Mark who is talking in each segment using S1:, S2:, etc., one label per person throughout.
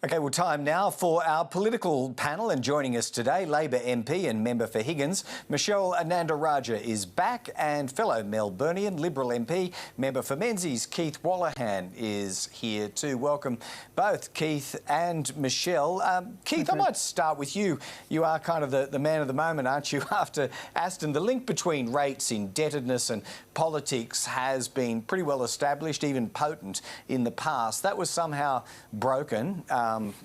S1: Okay, well, time now for our political panel, and joining us today, Labor MP and member for Higgins, Michelle Ananda-Rajah is back, and fellow Melburnian Liberal MP, member for Menzies, Keith Wallahan is here too. Welcome both Keith and Michelle. Keith, I might start with you. You are kind of the man of the moment, aren't you, after Aston? The link between rates, indebtedness and politics has been pretty well established, even potent in the past. That was somehow broken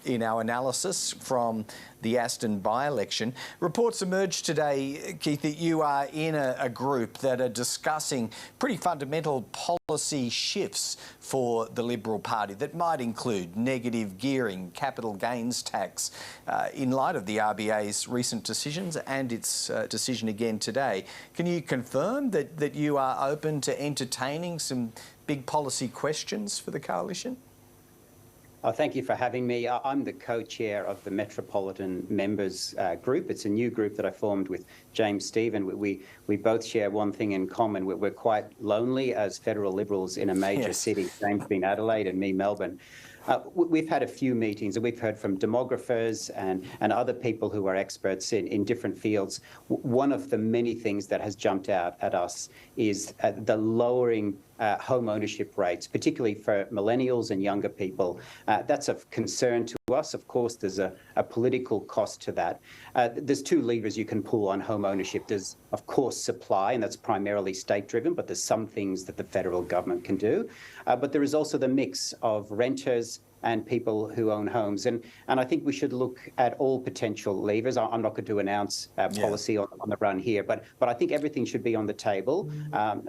S1: in our analysis from the Aston by-election. Reports emerged today, Keith, that you are in a group that are discussing pretty fundamental policy shifts for the Liberal Party that might include negative gearing, capital gains tax, in light of the RBA's recent decisions and its decision again today. Can you confirm that you are open to entertaining some big policy questions for the coalition?
S2: Oh, thank you for having me. I'm the co-chair of the Metropolitan Members Group. It's a new group that I formed with James Stephen. We both share one thing in common. We're quite lonely as federal Liberals in a major city, James being Adelaide and me Melbourne. We've had a few meetings and we've heard from demographers and other people who are experts in different fields. One of the many things that has jumped out at us is the lowering home ownership rates, particularly for millennials and younger people. That's of concern to us. Of course, there's a political cost to that. There's two levers you can pull on home ownership. There's, of course, supply, and that's primarily state-driven, but there's some things that the federal government can do. But there is also the mix of renters and people who own homes. And I think we should look at all potential levers. I'm not going to announce policy on the run here, but I think everything should be on the table,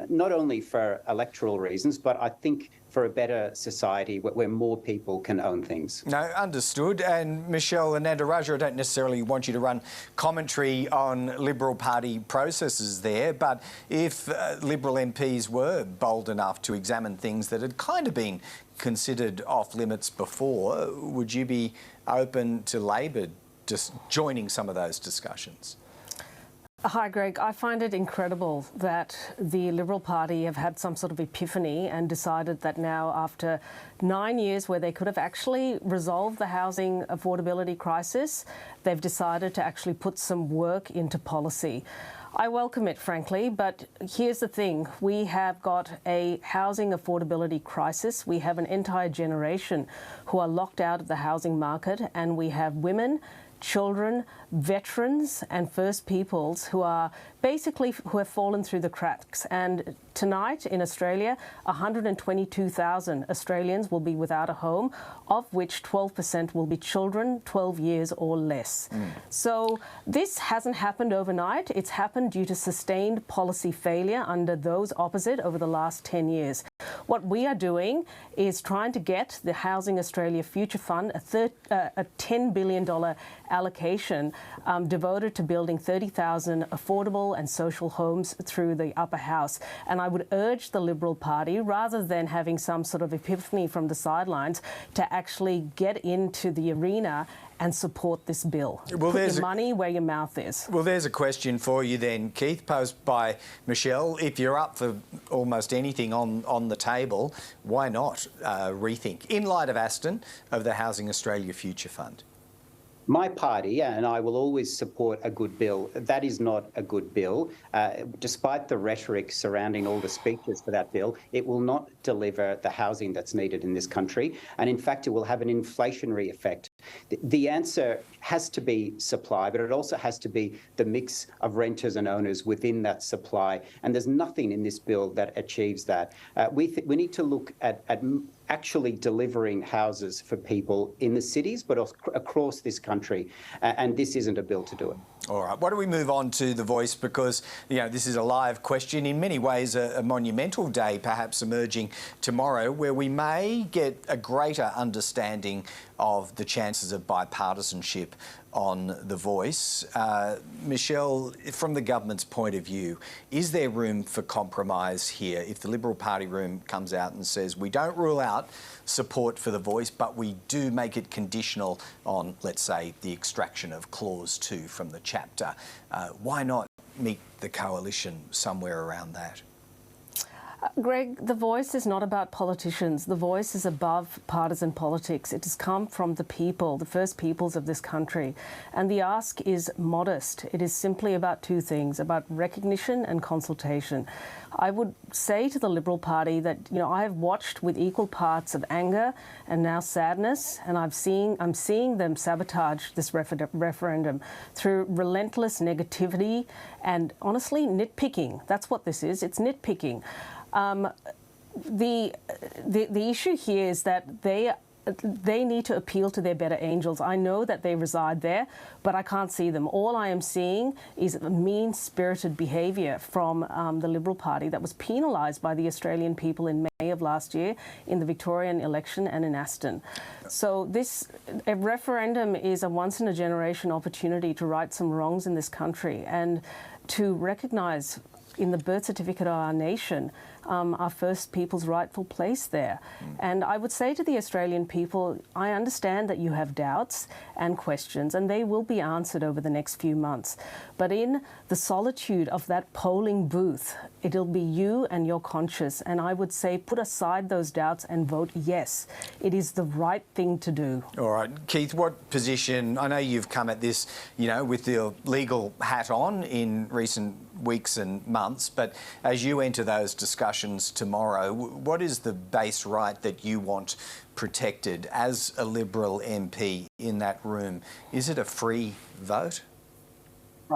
S2: not only for electoral reasons, but I think for a better society where more people can own things.
S1: No, understood. And Michelle Ananda-Rajah, I don't necessarily want you to run commentary on Liberal Party processes there, but if Liberal MPs were bold enough to examine things that had kind of been considered off limits before, would you be open to Labor just joining some of those discussions?
S3: Hi, Greg. I find it incredible that the Liberal Party have had some sort of epiphany and decided that now, after 9 years where they could have actually resolved the housing affordability crisis, they've decided to actually put some work into policy. I welcome it, frankly, but here's the thing. We have got a housing affordability crisis. We have an entire generation who are locked out of the housing market, and we have women, children, veterans and First Peoples who have fallen through the cracks. And tonight in Australia, 122,000 Australians will be without a home, of which 12% will be children 12 years or less. So this hasn't happened overnight. It's happened due to sustained policy failure under those opposite over the last 10 years. What we are doing is trying to get the Housing Australia Future Fund, a $10 billion allocation devoted to building 30,000 affordable and social homes through the upper house. And I would urge the Liberal Party, rather than having some sort of epiphany from the sidelines, to actually get into the arena and support this bill. Well, put your money where your mouth is.
S1: Well, there's a question for you then, Keith, posed by Michelle. If you're up for almost anything on the table, why not rethink, in light of Aston, of the Housing Australia Future Fund?
S2: My party, and I will always support a good bill. That is not a good bill. Despite the rhetoric surrounding all the speeches for that bill, it will not deliver the housing that's needed in this country. And in fact, it will have an inflationary effect. The answer has to be supply, but it also has to be the mix of renters and owners within that supply. And there's nothing in this bill that achieves that. We need to look at actually delivering houses for people in the cities, but across this country. And this isn't a bill to do it.
S1: All right. Why don't we move on to The Voice, because, you know, this is a live question. In many ways, a monumental day perhaps emerging tomorrow, where we may get a greater understanding of the chances of bipartisanship on The Voice. Michelle, from the government's point of view, is there room for compromise here if the Liberal Party room comes out and says we don't rule out support for The Voice, but we do make it conditional on, let's say, the extraction of Clause 2 from the chapter? Why not meet the coalition somewhere around that?
S3: Greg, The Voice is not about politicians. The Voice is above partisan politics. It has come from the people, the first peoples of this country. And the ask is modest. It is simply about two things, about recognition and consultation. I would say to the Liberal Party that, I have watched with equal parts of anger and now sadness, and I'm seeing them sabotage this referendum through relentless negativity and, honestly, nitpicking. That's what this is. It's nitpicking. The issue here is that they need to appeal to their better angels. I know that they reside there, but I can't see them. All I am seeing is mean-spirited behaviour from the Liberal Party that was penalised by the Australian people in May of last year in the Victorian election and in Aston. So a referendum is a once-in-a-generation opportunity to right some wrongs in this country and to recognise in the birth certificate of our nation our First People's rightful place there. And I would say to the Australian people, I understand that you have doubts and questions, and they will be answered over the next few months. But in the solitude of that polling booth, it'll be you and your conscience. And I would say put aside those doubts and vote yes. It is the right thing to do.
S1: All right. Keith, what position, I know you've come at this, with your legal hat on in recent weeks and months, but as you enter those discussions tomorrow, what is the base right that you want protected as a Liberal MP in that room? Is it a free vote?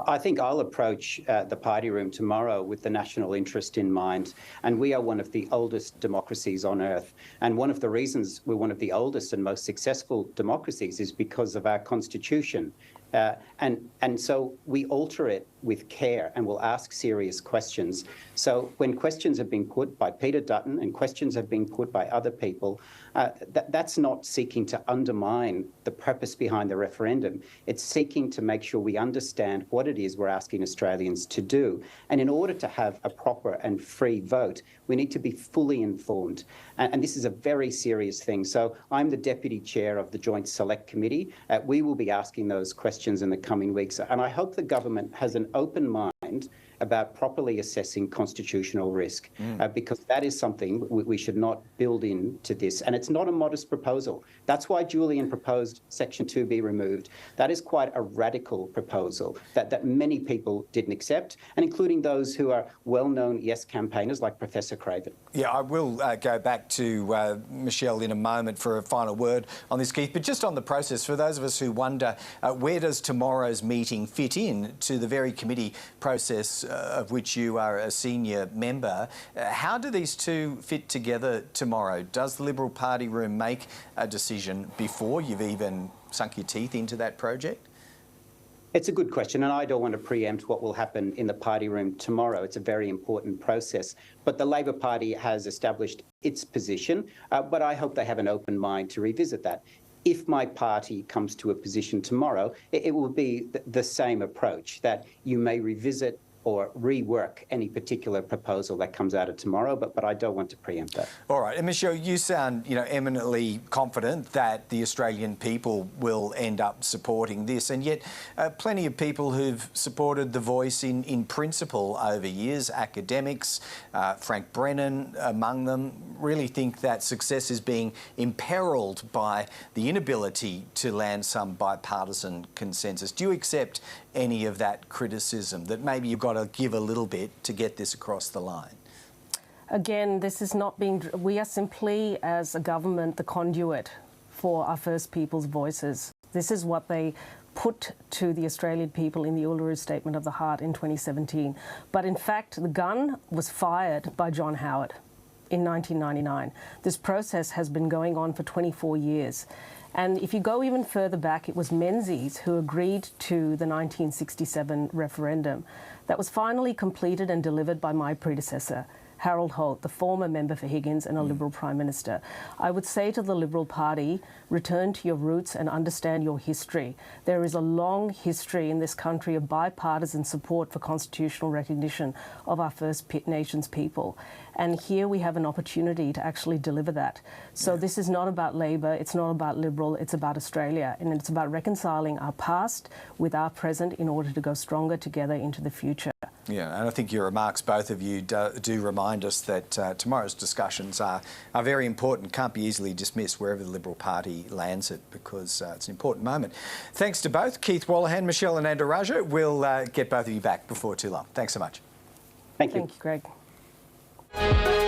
S2: I think I'll approach the party room tomorrow with the national interest in mind. And we are one of the oldest democracies on earth. And one of the reasons we're one of the oldest and most successful democracies is because of our constitution. And so we alter it with care and we'll ask serious questions. So when questions have been put by Peter Dutton and questions have been put by other people, that's not seeking to undermine the purpose behind the referendum. It's seeking to make sure we understand what it is we're asking Australians to do. And in order to have a proper and free vote, we need to be fully informed. And this is a very serious thing. So I'm the Deputy Chair of the Joint Select Committee. We will be asking those questions in the coming weeks. And I hope the government has an open mind about properly assessing constitutional risk, because that is something we should not build into this. And it's not a modest proposal. That's why Julian proposed Section 2 be removed. That is quite a radical proposal that many people didn't accept, and including those who are well-known yes campaigners like Professor Craven.
S1: Yeah, I will go back to Michelle in a moment for a final word on this, Keith. But just on the process, for those of us who wonder, where does tomorrow's meeting fit in to the very committee process of which you are a senior member? How do these two fit together tomorrow? Does the Liberal Party room make a decision before you've even sunk your teeth into that project?
S2: It's a good question, and I don't want to preempt what will happen in the party room tomorrow. It's a very important process. But the Labor Party has established its position, but I hope they have an open mind to revisit that. If my party comes to a position tomorrow, it will be the same approach, that you may revisit or rework any particular proposal that comes out of tomorrow, but I don't want to preempt that.
S1: All right. And Michelle, you sound, eminently confident that the Australian people will end up supporting this, and yet plenty of people who've supported The Voice in principle over years, academics, Frank Brennan among them, really think that success is being imperilled by the inability to land some bipartisan consensus. Do you accept any of that criticism, that maybe you've got to give a little bit to get this across the line?
S3: Again, this is not being... We are simply, as a government, the conduit for our First People's voices. This is what they put to the Australian people in the Uluru Statement of the Heart in 2017. But in fact, the gun was fired by John Howard in 1999. This process has been going on for 24 years. And if you go even further back, it was Menzies who agreed to the 1967 referendum that was finally completed and delivered by my predecessor, Harold Holt, the former member for Higgins and a Liberal Prime Minister. I would say to the Liberal Party, return to your roots and understand your history. There is a long history in this country of bipartisan support for constitutional recognition of our First Nations people. And here we have an opportunity to actually deliver that. So this is not about Labor, it's not about Liberal, it's about Australia. And it's about reconciling our past with our present in order to go stronger together into the future.
S1: Yeah, and I think your remarks, both of you, do remind us that tomorrow's discussions are very important, can't be easily dismissed wherever the Liberal Party lands it, because it's an important moment. Thanks to both, Keith Wallahan, Michelle Ananda-Rajah. We'll get both of you back before too long. Thanks so much.
S2: Thank you.
S3: Thank you, Greg.